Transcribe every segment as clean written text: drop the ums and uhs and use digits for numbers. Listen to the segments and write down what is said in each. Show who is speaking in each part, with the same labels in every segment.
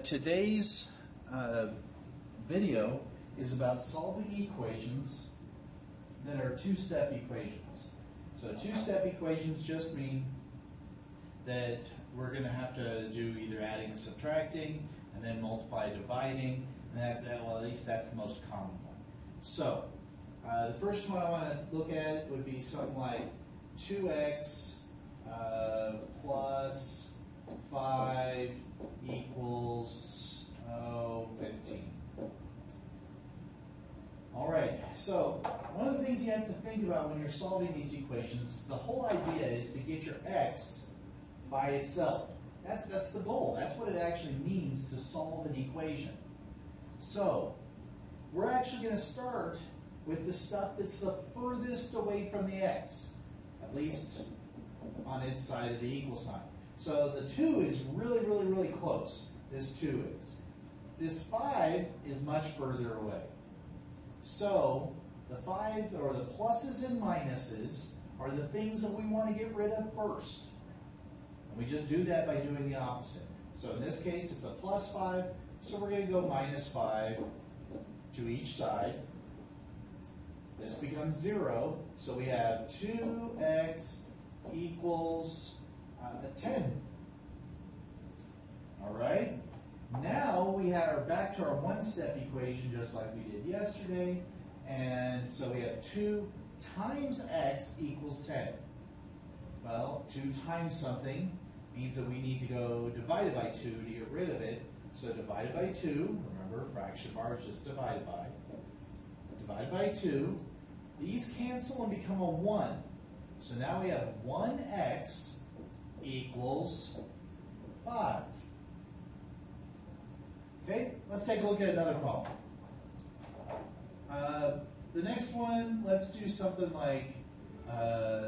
Speaker 1: Today's video is about solving equations that are two-step equations. So two-step equations just mean that we're going to have to do either adding and subtracting, and then multiply, dividing, and well, at least that's the most common one. So the first one I want to look at would be something like 2x plus 5 equals 15. All right, so one of the things you have to think about when you're solving these equations, the whole idea is to get your x by itself. That's the goal. That's what it actually means to solve an equation. So we're actually going to start with the stuff that's the furthest away from the x, at least on its side of the equal sign. So the 2 is really, really, really close. This 2 is. This 5 is much further away. So the 5, or the pluses and minuses, are the things that we want to get rid of first. And we just do that by doing the opposite. So in this case, it's a plus 5, so we're going to go minus 5 to each side. This becomes 0, so we have 2x equals 10. All right? Now we are back to our one-step equation just like we did yesterday. And so we have 2 times x equals 10. Well, 2 times something means that we need to go divided by 2 to get rid of it. So divided by 2, remember fraction bar is just divided by. Divided by 2. These cancel and become a 1. So now we have 1x equals 5. Okay, let's take a look at another problem. The next one, let's do something like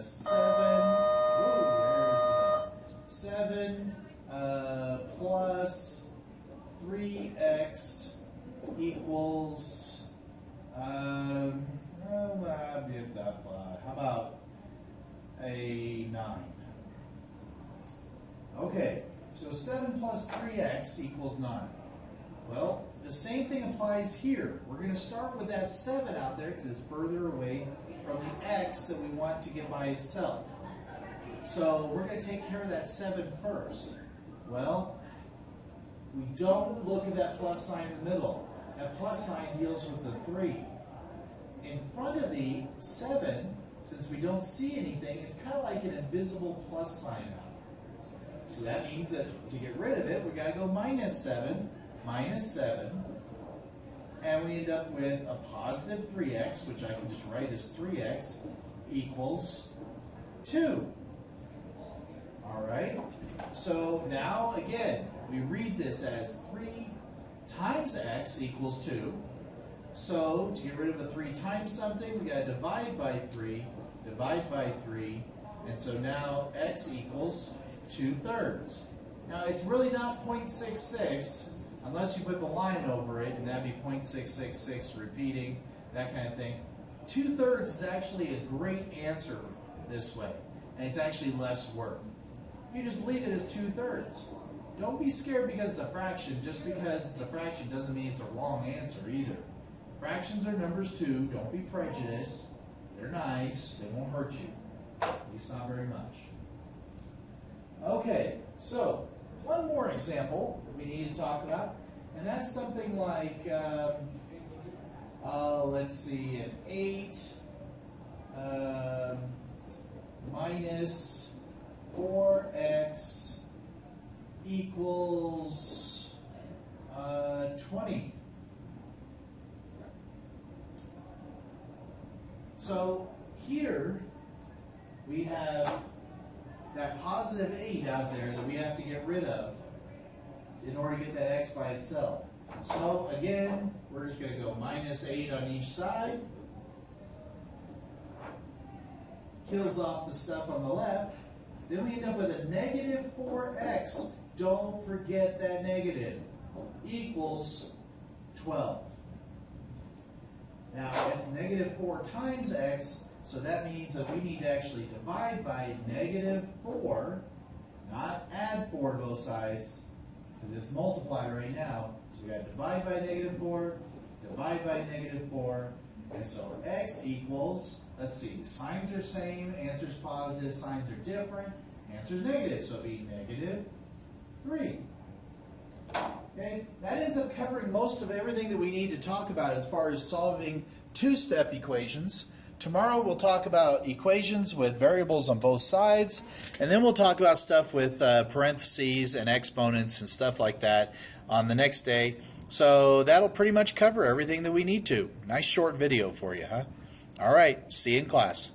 Speaker 1: 7 plus 3x equals, how about a 9? Okay, so 7 plus 3x equals 9. Well, the same thing applies here. We're going to start with that 7 out there because it's further away from the x that we want to get by itself. So we're going to take care of that 7 first. Well, we don't look at that plus sign in the middle. That plus sign deals with the 3. In front of the 7, since we don't see anything, it's kind of like an invisible plus sign out. So that means that to get rid of it, we've got to go minus 7, and we end up with a positive 3x, which I can just write as 3x, equals 2. All right? So now, again, we read this as 3 times x equals 2. So to get rid of a 3 times something, we've got to divide by 3, and so now x equals 2/3. Now it's really not 0.66 unless you put the line over it, and that'd be 0.666 repeating, that kind of thing. 2/3 is actually a great answer this way, and it's actually less work. You just leave it as 2/3. Don't be scared because it's a fraction. Just because it's a fraction doesn't mean it's a wrong answer either. Fractions are numbers too. Don't be prejudiced. They're nice. They won't hurt you. At least not very much. Okay, so one more example that we need to talk about, and that's something like, let's see, an 8 minus 4x equals 20. So here we have that positive 8 out there that we have to get rid of in order to get that x by itself. So again, we're just going to go minus 8 on each side. Kills off the stuff on the left. Then we end up with a negative 4x. Don't forget that negative. Equals 12. Now it's negative 4 times x, so that means that we need to actually divide by negative 4, not add 4 to both sides, because it's multiplied right now. So we got to divide by -4, divide by -4, and so x equals, let's see, signs are same, answer's positive, signs are different, answer's negative, so it'd be -3. Okay, that ends up covering most of everything that we need to talk about as far as solving two-step equations. Tomorrow we'll talk about equations with variables on both sides, and then we'll talk about stuff with parentheses and exponents and stuff like that on the next day. So that'll pretty much cover everything that we need to. Nice short video for you, huh? All right, see you in class.